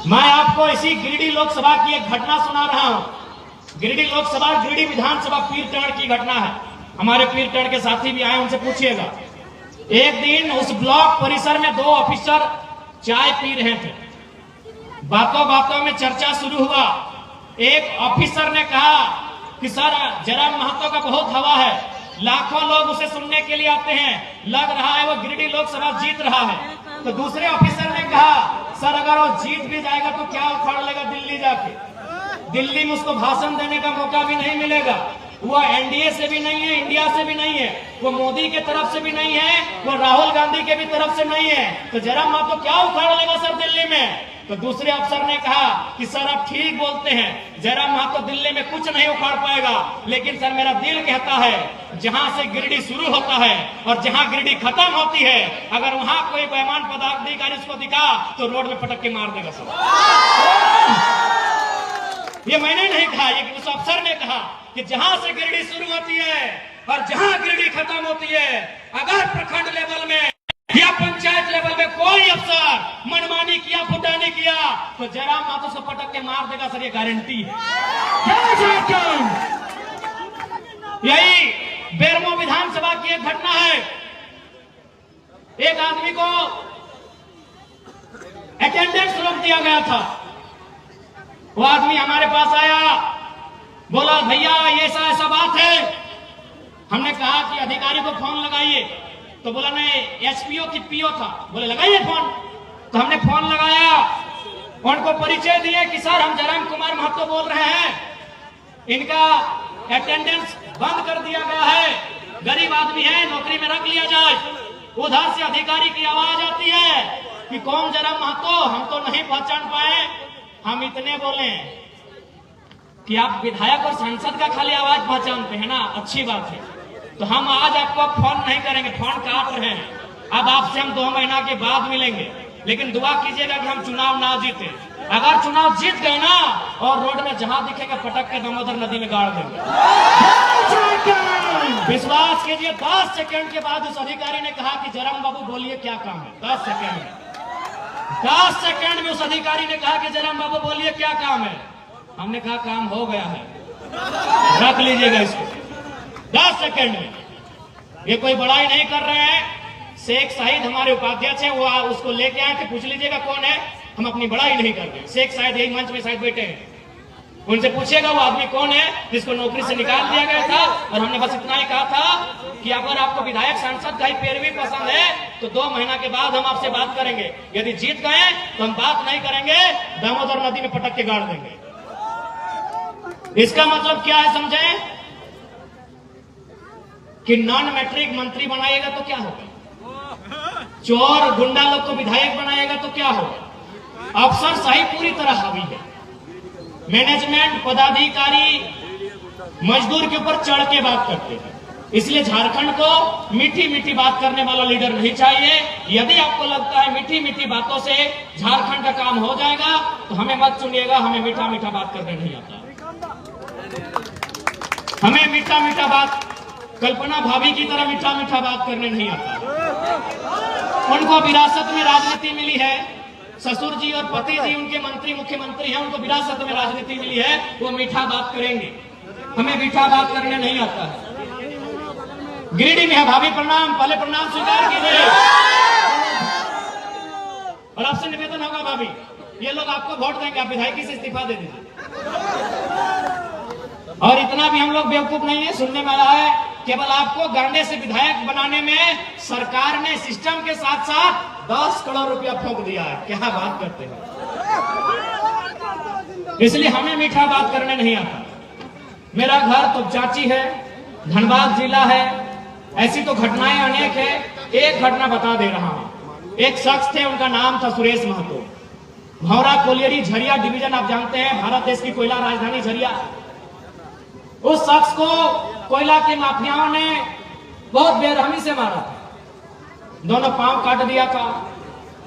मैं आपको इसी गिरिडीह लोकसभा की एक घटना सुना रहा हूं। गिरिडीह लोकसभा, गिरिडीह विधानसभा पीरटण की घटना है। हमारे पीरटण के साथी भी आए, उनसे पूछिएगा। एक दिन उस ब्लॉक परिसर में 2 ऑफिसर चाय पी रहे थे। बातों बातों में चर्चा शुरू हुआ। एक ऑफिसर ने कहा कि सर जयराम महतो का बहुत हवा है, लाखों लोग उसे सुनने के लिए आते हैं, लग रहा है वो गिरिडीह लोकसभा जीत रहा है। तो दूसरे ऑफिसर ने कहा सर अगर वो जीत भी जाएगा तो क्या उखाड़ लेगा दिल्ली जाके, दिल्ली में उसको भाषण देने का मौका भी नहीं मिलेगा। वो एनडीए से भी नहीं है, इंडिया से भी नहीं है, वो मोदी के तरफ से भी नहीं है, वो राहुल गांधी के भी तरफ से नहीं है, तो जयराम महतो क्या उखाड़ लेगा सर दिल्ली में? तो दूसरे अफसर ने कहा कि सर आप ठीक बोलते हैं, जयराम महतो दिल्ली में कुछ नहीं उखाड़ पाएगा, लेकिन सर मेरा दिल कहता है जहां से गिरिडीह शुरू होता है और जहां गिरिडीह खत्म होती है, अगर वहां कोई बेईमान पदाधिकारी उसको दिखा तो रोड में पटक के मार देगा सर। ये मैंने नहीं कहा, ये उस अफसर ने कहा कि जहां से गिरिडीह शुरू होती है और जहां गिरिडीह खत्म होती है, अगर प्रखंड लेवल में या पंचायत लेवल में कोई अफसर मनमानी किया, फुटानी किया तो जयराम महतो से पटक के मार देगा सर, ये गारंटी है। यही बेरमो विधानसभा की एक घटना है। एक आदमी को अटेंडेंस रोक दिया गया था। वो आदमी हमारे पास आया, बोला भैया ये ऐसा बात है। हमने कहा कि अधिकारी को फोन लगाइए, तो बोला नहीं एसपीओ की पीओ था, बोले लगाइए फोन। तो हमने फोन लगाया, उनको परिचय दिए कि सर हम जयराम कुमार महतो बोल रहे हैं, इनका अटेंडेंस बंद कर दिया गया है, गरीब आदमी है, नौकरी में रख लिया जाए। उधर से अधिकारी की आवाज आती है कि कौन जयराम महतो, हम तो नहीं पहचान पाए। हम इतने बोले कि आप विधायक और सांसद का खाली आवाज पहचानते हैं ना, अच्छी बात है, तो हम आज आपको फोन नहीं करेंगे, फोन काट रहे हैं, अब आपसे हम 2 महीना के बाद मिलेंगे, लेकिन दुआ कीजिएगा कि हम चुनाव ना जीते। अगर चुनाव जीत गए ना और रोड में जहां दिखेगा पटक के दामोदर नदी में गाड़ देंगे। विश्वास कीजिए 10 सेकंड के बाद उस अधिकारी ने कहा कि जयराम बाबू बोलिए क्या काम है। 10 सेकंड में उस अधिकारी ने कहा कि जयराम बाबू बोलिए क्या काम है। हमने कहा काम हो गया है, रख लीजिएगा इसको। 10 सेकंड में। ये कोई बड़ाई नहीं कर रहे हैं। शेख शाहिद हमारे उपाध्यक्ष हैं, वो उसको लेके आए थे, पूछ लीजिएगा कौन है। हम अपनी बड़ाई नहीं कर रहे। शेख शाहिद यही मंच में शायद बैठे हैं, उनसे पूछेगा वो आदमी कौन है जिसको नौकरी से निकाल दिया गया था। और हमने बस इतना ही कहा था कि अगर आपको विधायक सांसद का ही पैरवी पसंद है तो 2 महीना के बाद हम आपसे बात करेंगे। यदि जीत गए तो हम बात नहीं करेंगे, दामोदर नदी में पटक के गाड़ देंगे। इसका मतलब क्या है समझे कि नॉन मैट्रिक मंत्री बनाएगा तो क्या होगा, चोर गुंडा लोग को विधायक बनाएगा तो क्या होगा। अफसरशाही पूरी तरह हावी है। मैनेजमेंट पदाधिकारी मजदूर के ऊपर चढ़ के बात करते हैं। इसलिए झारखंड को मीठी मीठी बात करने वाला लीडर नहीं चाहिए। यदि आपको लगता है मीठी मीठी बातों से झारखंड का काम हो जाएगा तो हमें मत चुनिएगा। हमें मीठा मीठा बात करने नहीं आता। हमें मीठा मीठा बात कल्पना भाभी की तरह मीठा मीठा बात करने नहीं आता। उनको विरासत में राजनीति मिली है। ससुर जी और पति जी उनके मंत्री मुख्यमंत्री हैं, उनको विरासत में राजनीति मिली है। वो मीठा बात करेंगे। हमें मीठा बात करने नहीं आता है। गिरिडीह में है भाभी, प्रणाम, पहले प्रणाम स्वीकार कीजिए। और आपसे निवेदन होगा भाभी, ये लोग आपको वोट देंगे, आप विधायकी से इस्तीफा दे दीजिए। और इतना भी हम लोग बेवकूफ नहीं है। सुनने में आया है केवल आपको गरने से विधायक बनाने में सरकार ने सिस्टम के साथ साथ 10 करोड़ रुपया फूंक दिया है। क्या बात करते हैं। इसलिए हमें मीठा बात करने नहीं आता। मेरा घर तो चाची है, धनबाद जिला है। ऐसी तो घटनाएं अनेक है। एक घटना बता दे रहा हूं। एक शख्स थे, उनका नाम था सुरेश महतो। भौरा कोलियरी झरिया डिवीजन आप जानते हैं, भारत देश की कोयला राजधानी झरिया। उस शख्स को कोयला के माफियाओं ने बहुत बेरहमी से मारा था। दोनों पांव काट दिया था,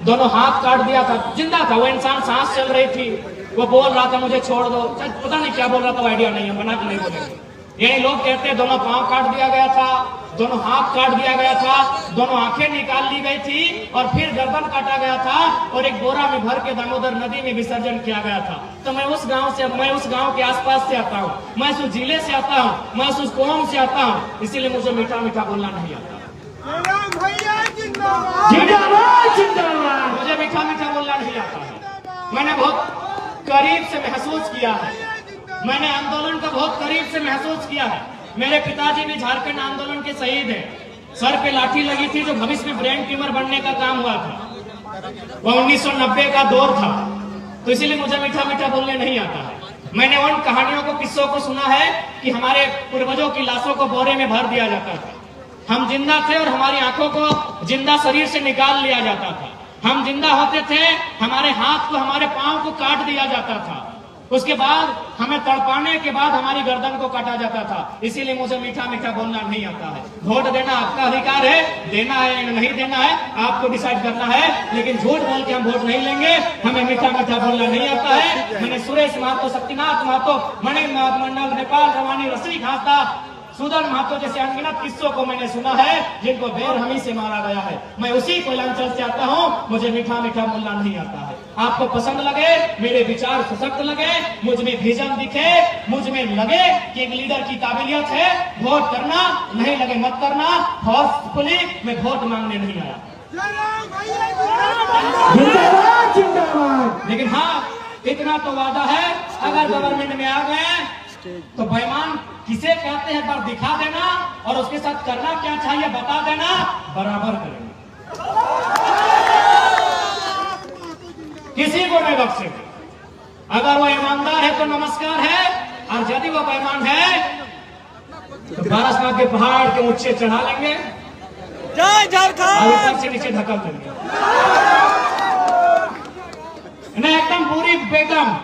दोनों हाथ काट दिया था। जिंदा था वो इंसान, सांस चल रही थी। वो बोल रहा था मुझे छोड़ दो, पता नहीं क्या बोल रहा था, वो आइडिया नहीं है, बना के नहीं बोलेंगे। यही लोग कहते हैं दोनों पांव काट दिया गया था, दोनों हाथ काट दिया गया था, दोनों आंखें निकाल ली गई थी और फिर गर्दन काटा गया था और एक बोरा में भर के दामोदर नदी में विसर्जन किया गया था। तो मैं उस गांव के आसपास से आता हूँ, मैं उस जिले से आता हूँ, मैं उस कौम से आता हूँ। इसीलिए मुझे मीठा मीठा बोलना नहीं आता। मुझे मीठा मीठा बोलना नहीं आता है। मैंने बहुत करीब से महसूस किया है। मैंने आंदोलन को बहुत करीब से महसूस किया है। मेरे पिताजी भी झारखंड आंदोलन के शहीद हैं। सर पे लाठी लगी थी जो भविष्य में ब्रेन ट्यूमर बनने का काम हुआ था। वह 1990 का दौर था। तो इसीलिए मुझे मीठा मीठा बोलने नहीं आता है। मैंने उन कहानियों को, किस्सों को सुना है कि हमारे पूर्वजों की लाशों को बोरे में भर दिया जाता था। हम जिंदा थे और हमारी आंखों को जिंदा शरीर से निकाल लिया जाता था। हम जिंदा होते थे, हमारे हाथ को, हमारे पांव को काट दिया जाता था। उसके बाद हमें तड़पाने के बाद हमारी गर्दन को काटा जाता था। इसीलिए मुझे मीठा मीठा बोलना नहीं आता है। वोट देना आपका अधिकार है, देना है या नहीं देना है आपको डिसाइड करना है। लेकिन झूठ बोल के हम वोट नहीं लेंगे। हमें मीठा मीठा बोलना नहीं आता है। मैंने सुरेश महतो, शक्तिनाथ महतो, मणि मंडल, नेपाल रवानी, रश्मि खास्ता, सुदन महतो जैसे अनगिनत किस्सों को मैंने सुना है जिनको बेरहमी से मारा गया है। मैं उसी कोयलांचल से आता हूँ। मुझे मीठा मीठा बोलना नहीं आता है। आपको पसंद लगे, मेरे विचार सशक्त लगे, मुझ में विजन दिखे, मुझ में लगे कि एक लीडर की काबिलियत है, वोट करना, नहीं लगे मत करना। फोर्सफुली मैं वोट मांगने नहीं आया। लेकिन हाँ, इतना तो वादा है, अगर गवर्नमेंट में आ गए तो बेईमान किसे कहते हैं पर दिखा देना और उसके साथ करना क्या चाहिए बता देना, बराबर करेंगे। किसी को नहीं बख्शेंगे। अगर वो ईमानदार है तो नमस्कार है, और यदि वो बेईमान है तो पारसनाथ के पहाड़ के ऊंचे चढ़ा लेंगे, जय झारखंड, और ऊपर से नीचे धक्का देंगे। एकदम पूरी बेदम,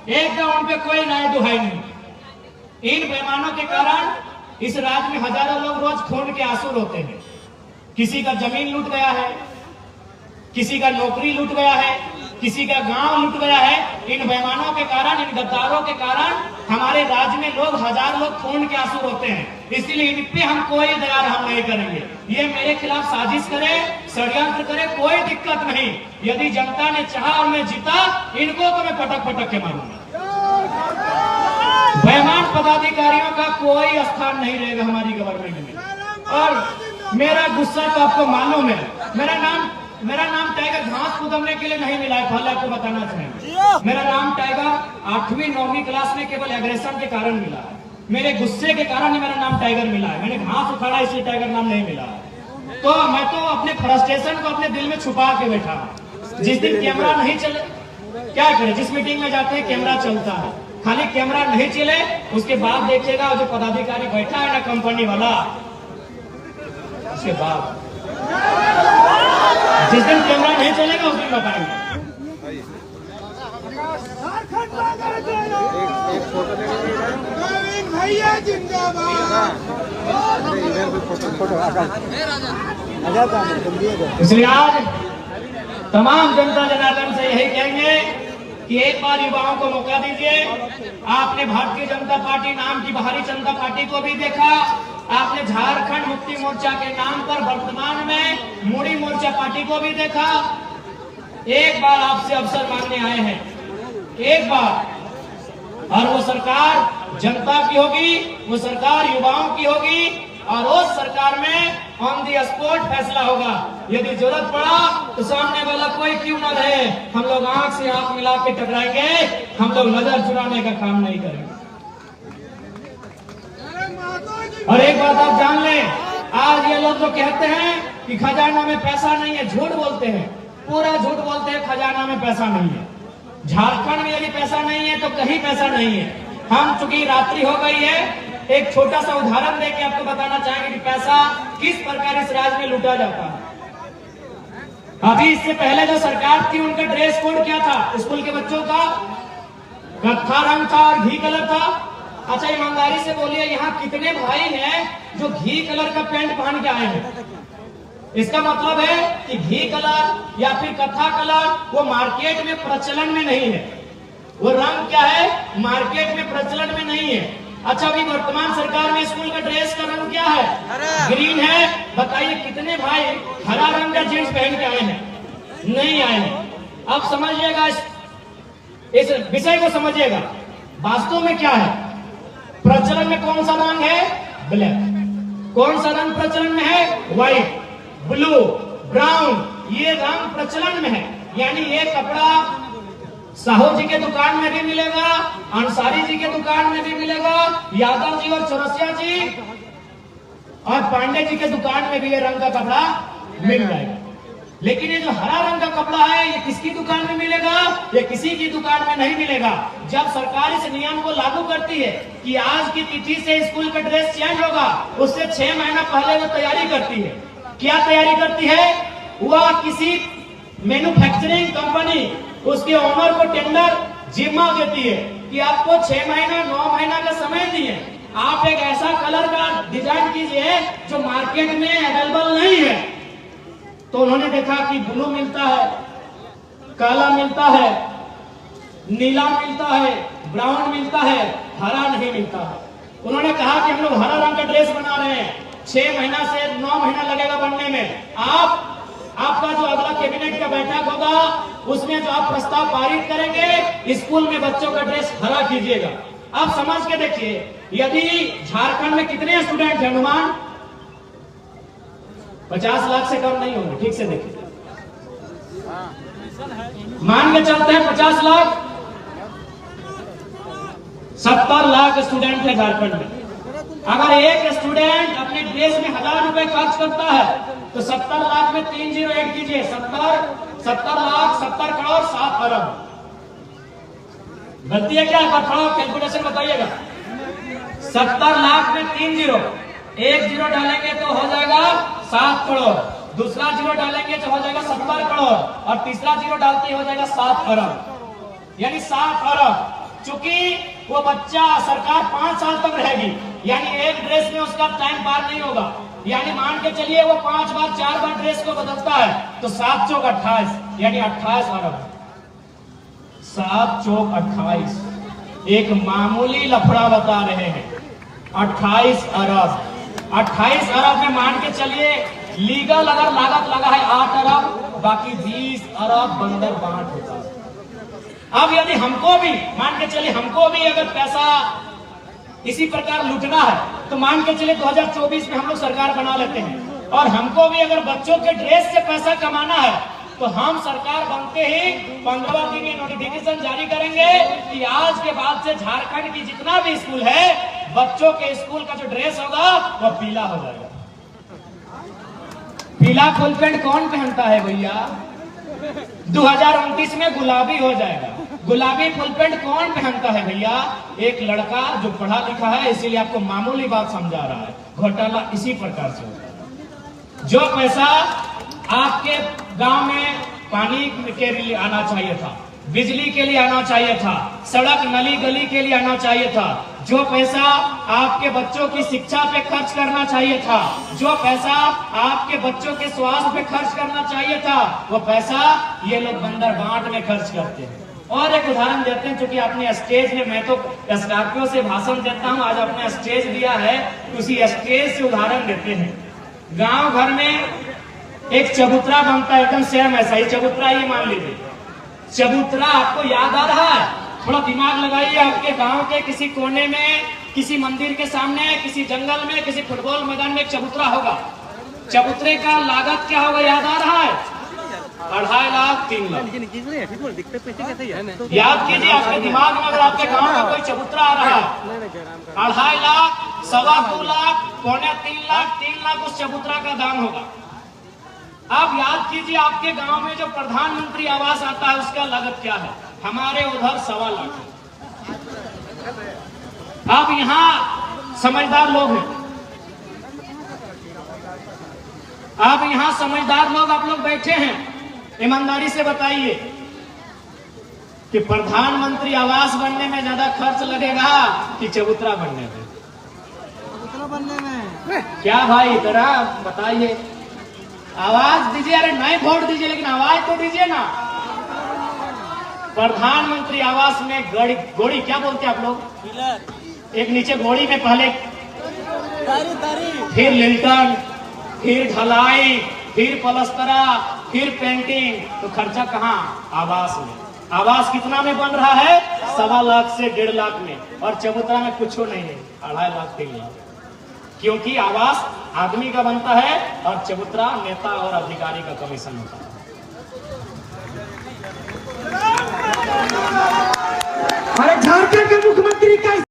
एकदम उन पे कोई न्याय दुहाई नहीं। इन बेईमानों के कारण इस राज्य में हजारों लोग रोज खून के आंसू रोते हैं। किसी का जमीन लूट गया है, किसी का नौकरी लूट गया है, किसी का गांव लूट गया है। इन बेईमानों के कारण, इन गद्दारों के कारण हमारे राज्य में लोग, हजार लोग खून के आंसू रोते हैं। इसलिए इन पे हम कोई दया हम नहीं करेंगे। ये मेरे खिलाफ साजिश करे, षड्यंत्र करे, कोई दिक्कत नहीं। यदि जनता ने चाहा और मैं जीता, इनको तो मैं पटक पटक के मारूंगा। बेईमान पदाधिकारियों का कोई स्थान नहीं रहेगा हमारी गवर्नमेंट में। और मेरा गुस्सा तो आपको मालूम है, मेरा नाम टाइगर घास कुदमने के लिए नहीं मिला है। पहले आपको बताना चाहेंगे, मेरा नाम टाइगर 8वीं 9वीं क्लास में केवल एग्रेशन के कारण मिला है। मेरे गुस्से के कारण ही मेरा नाम टाइगर मिला है। मैंने घास उखाड़ा इसलिए टाइगर नाम नहीं मिला है। तो मैं तो अपने फ्रस्ट्रेशन को अपने दिल में छुपा के बैठा हूं। जिस दिन कैमरा नहीं चले, क्या करें, जिस मीटिंग में जाते हैं कैमरा चलता है, खाली कैमरा नहीं चले उसके बाद देखिएगा जो पदाधिकारी बैठा है ना कंपनी वाला, उसके बाद जिस दिन कैमरा नहीं चलेगा उस दिन बताएंगे। भैया जिंदाबाद। इसलिए आज तमाम जनता जनार्दन से यही कहेंगे कि एक बार युवाओं को मौका दीजिए। आपने भारतीय जनता पार्टी नाम की बाहरी जनता पार्टी को भी देखा, आपने झारखंड मुक्ति मोर्चा के नाम पर वर्तमान में मोदी मोर्चा पार्टी को भी देखा। एक बार आपसे अवसर मांगने आए हैं, एक बार, और वो सरकार जनता की होगी, वो सरकार युवाओं की होगी, और उस सरकार में ऑन दी स्पॉट फैसला होगा। यदि जरूरत पड़ा तो सामने वाला कोई क्यों ना रहे, हम लोग आंख से आंख मिला के टकराएंगे, हम लोग नजर चुराने का काम नहीं करेंगे। और एक बात आप जान लें, आज ये लोग जो कहते हैं कि खजाना में पैसा नहीं है, झूठ बोलते हैं, पूरा झूठ बोलते हैं। खजाना में पैसा नहीं है, झारखंड में यदि पैसा नहीं है तो कहीं पैसा नहीं है। हम चूंकि रात्रि हो गई है, एक छोटा सा उदाहरण देके आपको बताना चाहेंगे कि पैसा किस प्रकार इस राज्य में लूटा जाता है। अभी इससे पहले जो सरकार थी उनका ड्रेस कोड क्या था? स्कूल के बच्चों का कत्था रंग था और घी कलर था। अच्छा ईमानदारी से बोलिए, यहाँ कितने भाई हैं जो घी कलर का पैंट पहन के आए हैं? इसका मतलब है कि घी कलर या फिर कत्था कलर वो मार्केट में प्रचलन में नहीं है। वो रंग क्या है, मार्केट में प्रचलन में नहीं है। अच्छा अभी वर्तमान सरकार में स्कूल का ड्रेस का रंग क्या है? ग्रीन है। बताइए कितने भाई हरा रंग का जींस पहन के आए हैं? नहीं आए हैं। अब समझिएगा, इस विषय को समझिएगा, वास्तव में क्या है प्रचलन में? कौन सा रंग है? ब्लैक। कौन सा रंग प्रचलन में है? व्हाइट, ब्लू, ब्राउन, ये रंग प्रचलन में है। यानी ये कपड़ा साहू जी के दुकान में भी मिलेगा, अंसारी जी के दुकान में भी मिलेगा, यादव जी और चौरसिया जी और पांडे जी के दुकान में भी ये रंग का कपड़ा मिल जाएगा। लेकिन ये जो हरा रंग का कपड़ा है ये किसकी दुकान में मिलेगा? ये किसी की दुकान में नहीं मिलेगा। जब सरकार इस नियम को लागू करती है कि आज की तिथि से स्कूल का ड्रेस चेंज होगा, उससे 6 महीना पहले वो तैयारी करती है। क्या तैयारी करती है? वह किसी मैन्युफैक्चरिंग कंपनी उसके ओनर को टेंडर जिम्मा देती है कि आपको 6 महीना 9 महीना का समय दिए, आप एक ऐसा कलर का डिजाइन कीजिए जो मार्केट में अवेलेबल नहीं है। तो उन्होंने देखा कि ब्लू मिलता है, काला मिलता है, नीला मिलता है, ब्राउन मिलता है, हरा नहीं मिलता है। उन्होंने कहा कि हम लोग हरा रंग का ड्रेस बना रहे हैं, 6 महीना से 9 महीना लगेगा बनने में। आपका जो अगला कैबिनेट का बैठक होगा उसमें जो आप प्रस्ताव पारित करेंगे, स्कूल में बच्चों का ड्रेस हरा कीजिएगा। आप समझ के देखिए, यदि झारखंड में कितने स्टूडेंट हैं? अनुमान 50 लाख से कम नहीं होंगे। ठीक से देखिए, मान के चलते हैं 50 लाख, 70 लाख स्टूडेंट है झारखंड में। अगर एक स्टूडेंट अपने ड्रेस में 1000 रुपए खर्च करता है तो 70 लाख में 3 जीरो ऐड कीजिए, 70 लाख 70 करोड़ 7 अरब। गलती है क्या? थोड़ा कैलकुलेशन बताइएगा। 70 लाख में 3 जीरो, एक जीरो डालेंगे तो हो जाएगा 7 करोड़, दूसरा जीरो डालेंगे तो हो जाएगा 70 करोड़, और तीसरा जीरो डालते हो जाएगा 7 अरब, यानी 7 अरब। चूंकि वो बच्चा सरकार 5 साल तक रहेगी, यानी एक ड्रेस में उसका टाइम पार नहीं होगा। यानी मान के चलिए वो 5 बार 4 बार ड्रेस को बदलता है तो 7 चौक 28, यानी 28 अरब। 7 चौक 28, एक मामूली लफड़ा बता रहे हैं। 28 अरब, 28 अरब में मान के चलिए लीगल अगर लागत लगा है 8 अरब, बाकी 20 अरब बंदर बांट होता है। अब यदि हमको भी मान के चलिए, हमको भी अगर पैसा इसी प्रकार लूटना है तो मान के चले 2024 में हम लोग सरकार बना लेते हैं और हमको भी अगर बच्चों के ड्रेस से पैसा कमाना है तो हम सरकार बनते ही 15 दिन में नोटिफिकेशन जारी करेंगे कि आज के बाद से झारखंड की जितना भी स्कूल है बच्चों के स्कूल का जो ड्रेस होगा वो पीला हो जाएगा। पीला फुल पैंट कौन पहनता है भैया? 2029 में गुलाबी हो जाएगा। गुलाबी फुल पैंट कौन पहनता है भैया? एक लड़का जो पढ़ा लिखा है, इसीलिए आपको मामूली बात समझा रहा है। घोटाला इसी प्रकार से होता है। जो पैसा आपके गांव में पानी के लिए आना चाहिए था, बिजली के लिए आना चाहिए था, सड़क नली गली के लिए आना चाहिए था, जो पैसा आपके बच्चों की शिक्षा पे खर्च करना चाहिए था, जो पैसा आपके बच्चों के स्वास्थ्य पे खर्च करना चाहिए था, वो पैसा ये लोग बंदर बांट में खर्च करते हैं। और एक उदाहरण देते हैं, क्योंकि अपने स्टेज में मैं तो स्कॉर्पियो से भाषण देता हूं, आज अपने स्टेज दिया है, उसी स्टेज से उदाहरण देते हैं। गांव घर में एक चबूतरा बनता है, एकदम सेम ऐसा ही चबूतरा, ये मान लीजिए चबूतरा आपको याद आ रहा है? थोड़ा दिमाग लगाइए, आपके गांव के किसी कोने में, किसी मंदिर के सामने, किसी जंगल में, किसी फुटबॉल मैदान में एक चबूतरा होगा। चबूतरे का लागत क्या होगा, याद आ रहा है? 2.5 लाख 3 लाख। याद कीजिए, आपके दिमाग में अगर आपके गांव में कोई चबूतरा आ रहा है, 2.5 लाख, 2.25 लाख, 2.25 लाख, 3 लाख उस चबूतरा का दाम होगा। आप याद कीजिए, आपके गांव में जो प्रधानमंत्री आवास आता है उसका लागत क्या है? हमारे उधर 2.25 लाख है। आप यहाँ समझदार लोग हैं, आप यहाँ समझदार लोग, आप लोग बैठे हैं, ईमानदारी से बताइए कि प्रधानमंत्री आवास बनने में ज्यादा खर्च लगेगा कि चबूतरा बनने में? चबूतरा बनने में। क्या भाई, जरा बताइए, आवाज दीजिए। अरे नहीं वोट दीजिए, लेकिन आवाज तो दीजिए ना। प्रधानमंत्री आवास में घोड़ी क्या बोलते हैं आप लोग? एक नीचे घोड़ी में पहले फिर लिंटन, फिर ढलाई, फिर पलस्तरा, फिर पेंटिंग, तो खर्चा कहाँ? आवास में। आवास कितना में बन रहा है? 2.25 लाख से 1.5 लाख में, और चबूतरा में कुछ नहीं है, 2.5 लाख 3 लाख। क्योंकि आवास आदमी का बनता है और चबूतरा नेता और अधिकारी का कमीशन होता है। अरे झारखंड